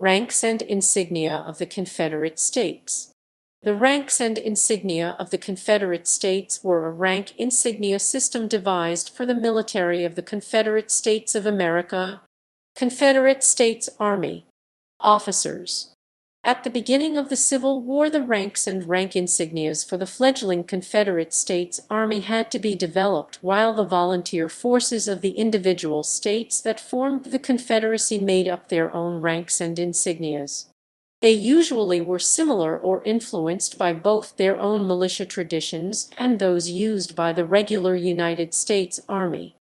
Ranks and insignia of the Confederate States. The ranks and insignia of the Confederate States were a rank insignia system devised for the military of the Confederate States of America, Confederate States Army, officers. At the beginning of the Civil War, the ranks and rank insignias for the fledgling Confederate States Army had to be developed, while the volunteer forces of the individual states that formed the Confederacy made up their own ranks and insignias. They usually were similar or influenced by both their own militia traditions and those used by the regular United States Army.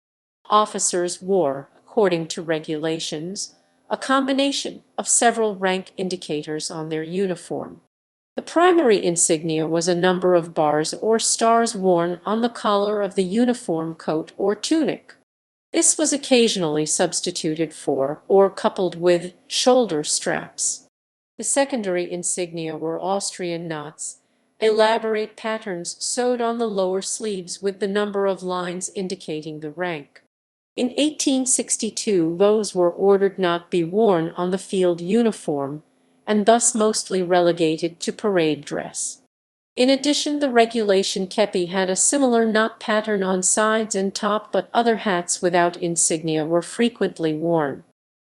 Officers wore, according to regulations, a combination of several rank indicators on their uniform. The primary insignia was a number of bars or stars worn on the collar of the uniform coat or tunic. This was occasionally substituted for, or coupled with, shoulder straps. The secondary insignia were Austrian knots, elaborate patterns sewed on the lower sleeves with the number of lines indicating the rank. In 1862, those were ordered not be worn on the field uniform, and thus mostly relegated to parade dress. In addition, the regulation kepi had a similar knot pattern on sides and top, but other hats without insignia were frequently worn.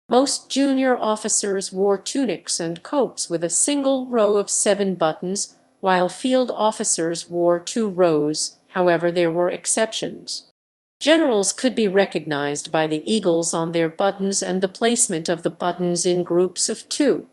Most junior officers wore tunics and coats with a single row of 7 buttons, while field officers wore 2 rows. However, there were exceptions. Generals could be recognized by the eagles on their buttons and the placement of the buttons in groups of 2.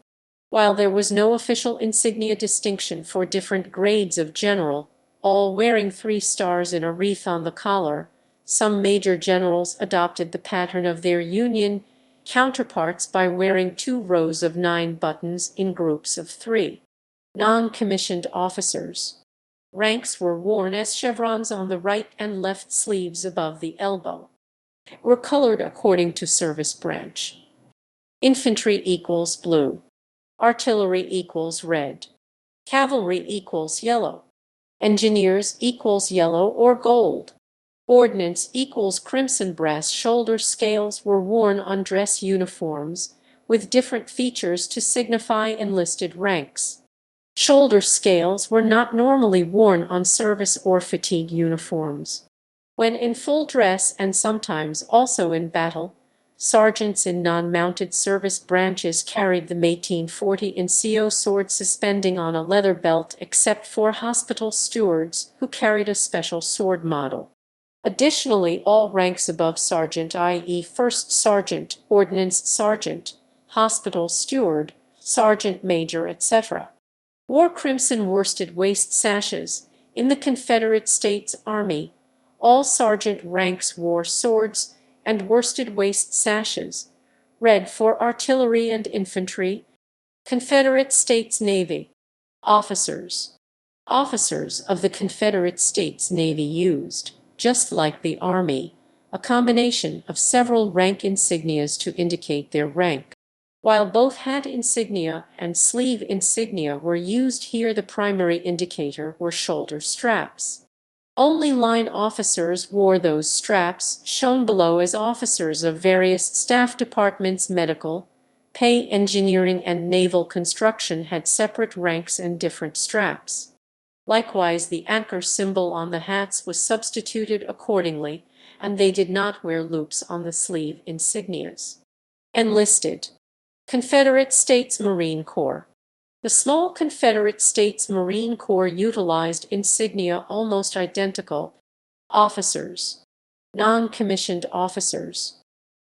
While there was no official insignia distinction for different grades of general, all wearing 3 stars in a wreath on the collar, some major generals adopted the pattern of their Union counterparts by wearing 2 rows of 9 buttons in groups of 3. Non-commissioned officers. Ranks were worn as chevrons on the right and left sleeves above the elbow. Were colored according to service branch. Infantry equals blue. Artillery equals red. Cavalry equals yellow. Engineers equals yellow or gold. Ordnance equals crimson. Brass shoulder scales were worn on dress uniforms, with different features to signify enlisted ranks. Shoulder scales were not normally worn on service or fatigue uniforms. When in full dress, and sometimes also in battle, sergeants in non-mounted service branches carried the 1840 NCO sword suspending on a leather belt, except for hospital stewards, who carried a special sword model. Additionally, all ranks above sergeant, i.e. first sergeant, ordnance sergeant, hospital steward, sergeant major, etc., wore crimson worsted waist sashes. In the Confederate States Army, all sergeant ranks wore swords and worsted waist sashes, red for artillery and infantry. Confederate States Navy. Officers. Officers of the Confederate States Navy used, just like the Army, a combination of several rank insignias to indicate their rank. While both hat insignia and sleeve insignia were used here, the primary indicator were shoulder straps. Only line officers wore those straps, shown below as officers of various staff departments. Medical, pay, engineering, and naval construction had separate ranks and different straps. Likewise, the anchor symbol on the hats was substituted accordingly, and they did not wear loops on the sleeve insignias. Enlisted. Confederate States Marine Corps. The small Confederate States Marine Corps utilized insignia almost identical. Officers. Non-commissioned officers.